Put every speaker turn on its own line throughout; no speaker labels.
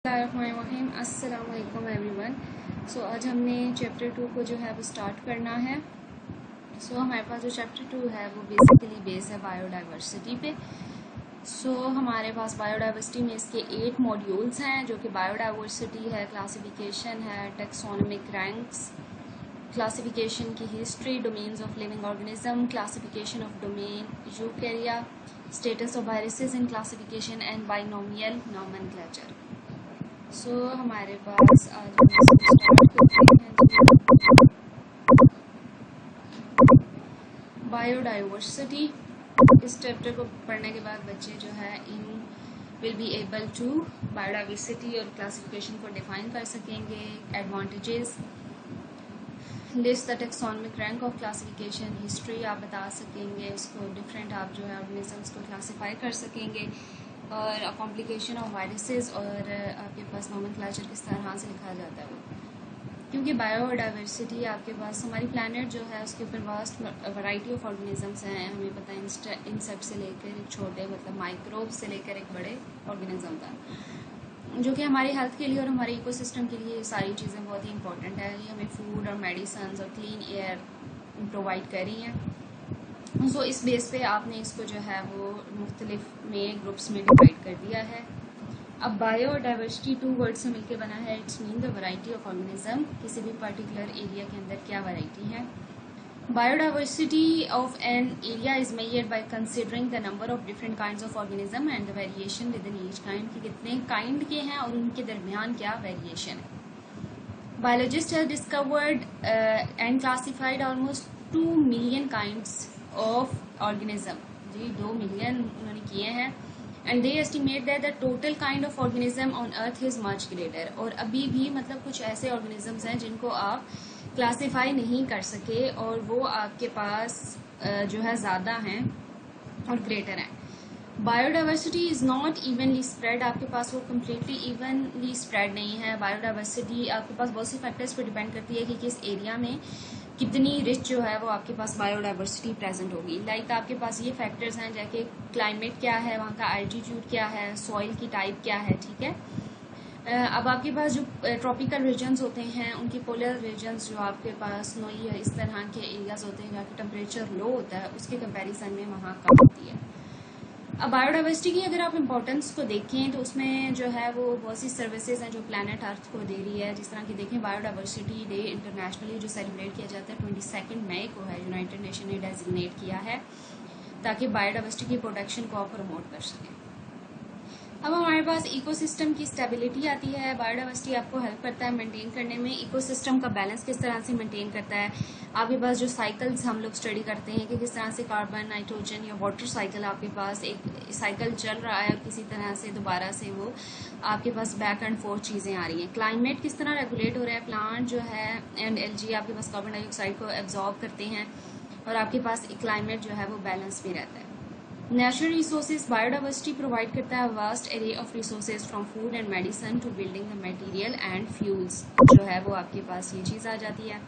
अस्सलाम वालेकुम एवरीवन। सो आज हमने चैप्टर 2 को जो है वो स्टार्ट करना है। हमारे पास जो चैप्टर 2 है वो बेसिकली बेस है बायोडाइवर्सिटी पे। हमारे पास बायोडाइवर्सिटी में इसके 8 मॉड्यूल्स हैं, जो कि बायोडाइवर्सिटी है, क्लासिफिकेशन है, टेक्सोनोमिक रैंक्स, क्लासिफिकेशन की history, domains of living organism, classification of domain यूकैरिया, status of viruses in classification and binomial nomenclature. हमारे पास आज हम इसको स्टार्ट करते हैं। बायोडाइवर्सिटी, इस चैप्टर को पढ़ने के बाद बच्चे जो है इन will be able to biodiversity और क्लासिफिकेशन को डिफाइन कर सकेंगे। Advantages, list the taxonomic rank of classification, history आप बता सकेंगे, उसको डिफरेंट आप जो है ऑर्गेनिजम्स को क्लासीफाई कर सकेंगे, और कॉम्प्लिकेशन ऑफ वायरसेस, और आपके पास नॉमेनक्लेचर किस तरह से लिखा जाता है वो, क्योंकि बायोडाइवर्सिटी आपके पास हमारी प्लानट जो है उसके ऊपर वास्ट वैरायटी ऑफ ऑर्गेनिजम्स हैं। हमें पता है इंसेक्ट से लेकर एक छोटे मतलब माइक्रोब से लेकर एक बड़े ऑर्गेनिज्म तक, जो कि हमारी हेल्थ के लिए और हमारे इकोसिस्टम के लिए सारी चीज़ें बहुत ही इंपॉर्टेंट है। ये हमें फूड और मेडिसिन और क्लीन एयर प्रोवाइड कर रही हैं। इस बेस पे आपने इसको जो है वो मुख्तलिफ में ग्रुप्स में डिवाइड कर दिया है। अब बायोडाइवर्सिटी 2 वर्ड से मिलकर बना है। It's mean the variety of organism, किसी भी पर्टिकुलर एरिया के अंदर क्या वैरायटी है। Biodiversity of an area is measured by considering the number of different kinds of organism and the variation with in each kind, कि कितने kind के हैं और उनके दरमियान क्या वेरिएशन है। Biologist have discovered and classified almost 2 million kinds of organism, जी 2 मिलियन उन्होंने किए हैं। And they estimate that the total kind of organism on earth is much greater, और अभी भी मतलब कुछ ऐसे ऑर्गेनिजम्स हैं जिनको आप क्लासीफाई नहीं कर सके और वो आपके पास जो है ज़्यादा हैं और ग्रेटर हैं। Biodiversity is not evenly spread, आपके पास वो कम्प्लीटली इवनली स्प्रेड नहीं है। बायोडाइवर्सिटी आपके पास बहुत सी फैक्टर्स पर डिपेंड करती है कि किस एरिया में कितनी रिच जो है वो आपके पास बायोडाइवर्सिटी प्रेजेंट होगी। लाइक आपके पास ये फैक्टर्स हैं जैसे क्लाइमेट क्या है, वहाँ का एल्टीट्यूड क्या है, सॉइल की टाइप क्या है, ठीक है। अब आपके पास जो ट्रॉपिकल रीजन्स होते हैं, उनकी पोलर रीजन्स जो आपके पास नोई या इस तरह के एरियाज होते हैं जहाँ की टेम्परेचर लो होता है, उसके कंपेरिजन में वहाँ कम होती है। अब बायोडाइवर्सिटी की अगर आप इम्पोर्टेंस को देखें तो उसमें जो है वो बहुत सी सर्विसेज हैं जो प्लैनेट अर्थ को दे रही है। जिस तरह की देखें, बायोडाइवर्सिटी डे इंटरनेशनली जो सेलिब्रेट किया जाता है 22 मई को है, यूनाइटेड नेशन ने डेजिग्नेट किया है ताकि बायोडाइवर्सिटी की प्रोटेक्शन को आप प्रमोट कर सकें। अब हमारे पास इकोसिस्टम की स्टेबिलिटी आती है। बायोडाइवर्सिटी आपको हेल्प करता है मेंटेन करने में, इकोसिस्टम का बैलेंस किस तरह से मेंटेन करता है। आपके पास जो साइकिल्स हम लोग स्टडी करते हैं कि किस तरह से कार्बन, नाइट्रोजन या वाटर साइकिल, आपके पास एक साइकिल चल रहा है और किसी तरह से दोबारा से वो आपके पास बैक एंड फोर्थ चीज़ें आ रही हैं। क्लाइमेट किस तरह रेगुलेट हो रहा है, प्लांट जो है एंड एलगी आपके पास कार्बन डाइऑक्साइड को एब्जॉर्ब करते हैं और आपके पास क्लाइमेट जो है वो बैलेंस में रहता है। नेचुरल रिसोर्सेज, बायोडाइवर्सिटी प्रोवाइड करता है vast array of resources from food and medicine to building the material and fuels, जो है वो आपके पास ये चीज़ आ जाती है।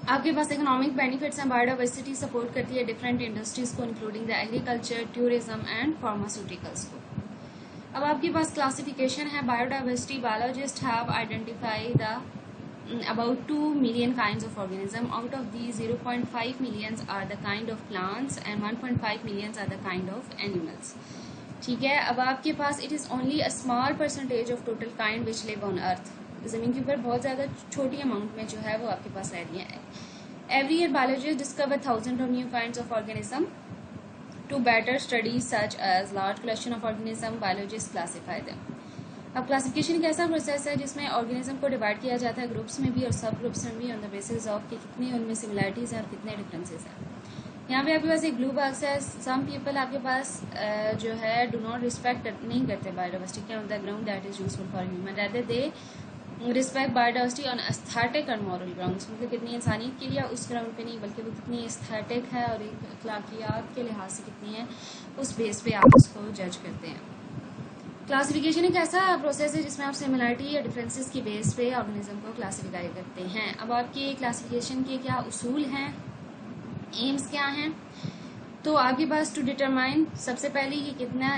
आपके पास इकोनॉमिक बेनिफिट्स हैं। बायोडाइवर्सिटी सपोर्ट करती है डिफरेंट इंडस्ट्रीज को, including the agriculture, tourism and pharmaceuticals को। अब आपके पास क्लासिफिकेशन है biodiversity. Biologist have identify the about 2 million kinds of organism. Out of these 0.5 millions are the kind of plants and 1.5 millions are the kind of animals. ठीक है। अब आपके पास it is only a small percentage of total kind which live on earth. ज़मीन के ऊपर बहुत ज़्यादा छोटी अमाउंट में जो है वो आपके पास रह रही है। Every year biologists discover thousands of new kinds of organism. To better study such as large collection of organism, biologists classify them. अब क्लासिफिकेशन एक ऐसा प्रोसेस है जिसमें ऑर्गेनिज्म को डिवाइड किया जाता है ग्रुप्स में भी और सब ग्रुप्स में भी, ऑन द बेसिस ऑफ कि कितनी उनमें सिमिलरिटीज़ हैं और कितने डिफरेंसेस हैं। यहाँ पे आपके पास एक ब्लू बॉक्स है। सम पीपल आपके पास जो है डू नॉट रिस्पेक्ट नहीं करते biodiversity on the ground that is useful for human, rather they respect biodiversity on aesthetic and moral grounds, मतलब कितनी इंसानियत के लिए उस ग्राउंड पे नहीं बल्कि वो कितनी एस्थेटिक है और एक अखलाकियात के लिहाज से कितनी है, उस बेस पे आप उसको जज करते हैं। क्लासिफिकेशन एक ऐसा प्रोसेस है जिसमें आप सिमिलरिटी या डिफरेंसेस की बेस पे ऑर्गेनिज्म को क्लासिफाई करते हैं। अब आपके क्लासिफिकेशन के क्या उसूल हैं, एम्स क्या हैं, तो आपके पास टू डिटरमाइन सबसे पहले कि कितना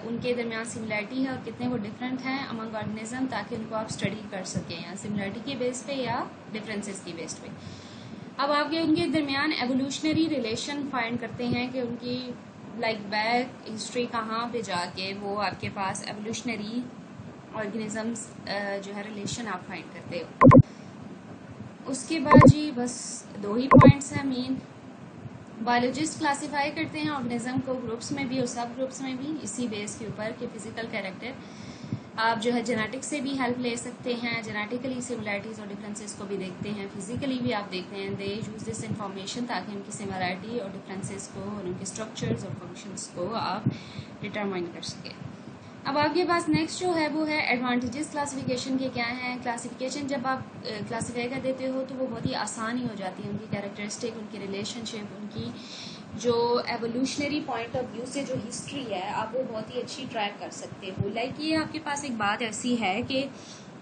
उनके दरमियान सिमिलरिटी है और कितने वो डिफरेंट हैं अमंग ऑर्गेनिज्म, ताकि उनको आप स्टडी कर सकें या सिमिलरिटी की बेस पे या डिफरेंसेस की बेस पे। अब आपके उनके दरमियान एवोल्यूशनरी रिलेशन फाइंड करते हैं कि उनकी बैक हिस्ट्री कहाँ पे जाके वो आपके पास एवोल्यूशनरी ऑर्गेनिजम्स जो है रिलेशन आप फाइंड करते हो। उसके बाद जी बस 2 ही पॉइंट्स हैं मेन। बायोलॉजिस्ट क्लासिफाई करते हैं ऑर्गेनिज्म को ग्रुप्स में भी और सब ग्रुप्स में भी, इसी बेस के ऊपर कि फिजिकल कैरेक्टर। आप जो है जेनेटिक्स से भी हेल्प ले सकते हैं, जेनेटिकली सिमिलरिटीज़ और डिफरेंसेस को भी देखते हैं, फिजिकली भी आप देखते हैं। दे यूज दिस इंफॉर्मेशन ताकि उनकी सिमिलरिटी और डिफरेंसेस को और उनके स्ट्रक्चर्स और फंक्शंस को आप डिटरमाइन कर सकें। अब आपके पास नेक्स्ट जो है वो है एडवांटेजेस क्लासिफिकेशन के क्या हैं। क्लासिफिकेशन जब आप क्लासीफाई कर देते हो तो वो बहुत ही आसान ही हो जाती है। उनकी कैरेक्टरिस्टिक, उनकी रिलेशनशिप, उनकी जो एवोल्यूशनरी पॉइंट ऑफ व्यू से जो हिस्ट्री है आप वो बहुत ही अच्छी ट्रैक कर सकते हो। ये आपके पास एक बात ऐसी है कि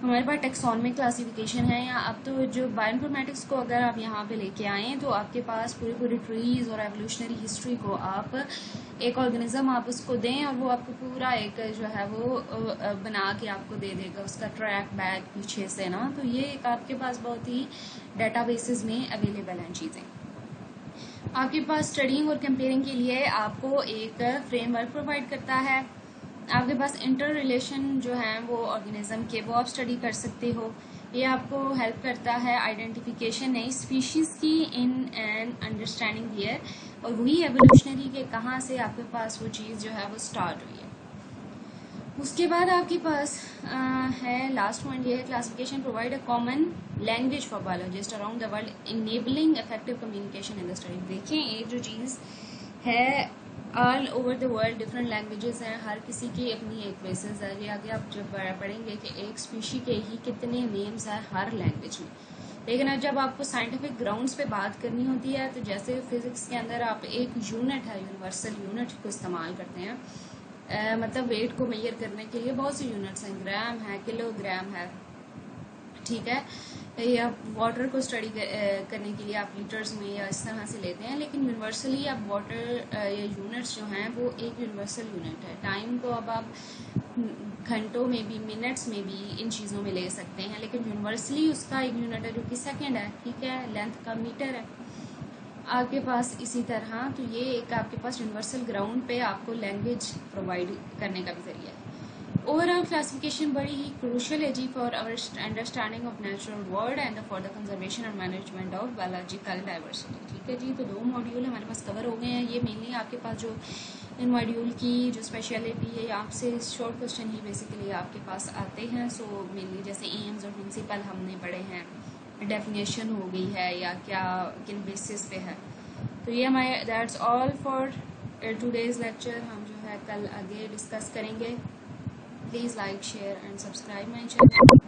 हमारे पास टेक्सोनोमिक क्लासिफिकेशन है, या अब तो जो बायोइन्फॉर्मेटिक्स को अगर आप यहाँ पे लेके आएँ तो आपके पास पूरी ट्रीज और एवोल्यूशनरी हिस्ट्री को आप एक ऑर्गेनिज्म आप उसको दें और वो आपको पूरा एक जो है वो बना के आपको दे देगा, उसका ट्रैक बैक पीछे से ना। तो ये एक आपके पास बहुत ही डेटाबेसेस में अवेलेबल हैं चीज़ें। आपके पास स्टडिंग और कंपेयरिंग के लिए आपको एक फ्रेमवर्क प्रोवाइड करता है। आपके पास इंटर रिलेशन जो है वो ऑर्गेनिज्म के वो आप स्टडी कर सकते हो। ये आपको हेल्प करता है आइडेंटिफिकेशन नई स्पीशीज़ की इन एंड अंडरस्टैंडिंग दियर, और वही एवोल्यूशनरी के कहाँ से आपके पास वो चीज़ जो है वो स्टार्ट हुई है। उसके बाद आपके पास है लास्ट पॉइंट, ये है classification provide a common language for biologist around the world enabling effective communication in the study. देखें एक जो चीज़ है all over the world different languages हैं, हर किसी की अपनी एक बेसिस है। ये आगे आप जब पढ़ेंगे कि एक स्पीशी के ही कितने नेम्स हैं हर लैंग्वेज में। लेकिन अब जब आपको साइंटिफिक ग्राउंड्स पे बात करनी होती है तो जैसे फिजिक्स के अंदर आप एक यूनिट है, यूनिवर्सल यूनिट को इस्तेमाल करते हैं, मतलब वेट को मेजर करने के लिए बहुत सी यूनिट्स हैं, ग्राम है, किलोग्राम है, ठीक है, या वाटर को स्टडी करने के लिए आप लीटर्स में या इस तरह से लेते हैं। लेकिन यूनिवर्सली आप वाटर या यूनिट्स जो हैं वो एक यूनिवर्सल यूनिट है। टाइम को अब आप घंटों में भी, मिनट्स में भी इन चीज़ों में ले सकते हैं, लेकिन यूनिवर्सली उसका एक यूनिट है जो कि सेकेंड है, ठीक है, लेंथ का मीटर है आपके पास। इसी तरह तो ये एक आपके पास यूनिवर्सल ग्राउंड पे आपको लैंग्वेज प्रोवाइड करने का भी जरिया है। ओवरऑल क्लासिफिकेशन बड़ी ही क्रूशियल है जी for our understanding of natural world and for the conservation and management of biological diversity, ठीक है जी। तो 2 मॉड्यूल हमारे पास कवर हो गए हैं। ये मेनली आपके पास जो इन मॉड्यूल की जो स्पेशलिटी है, आपसे शॉर्ट क्वेश्चन ही बेसिकली आपके पास आते हैं। सो मेनली जैसे एम्स और प्रिंसिपल हमने पढ़े हैं, डेफिनेशन हो गई है या क्या किन बेसिस पे है। तो ये हमारे that's all for today's lecture. हम जो है कल आगे डिस्कस करेंगे। Please like, share and subscribe my channel.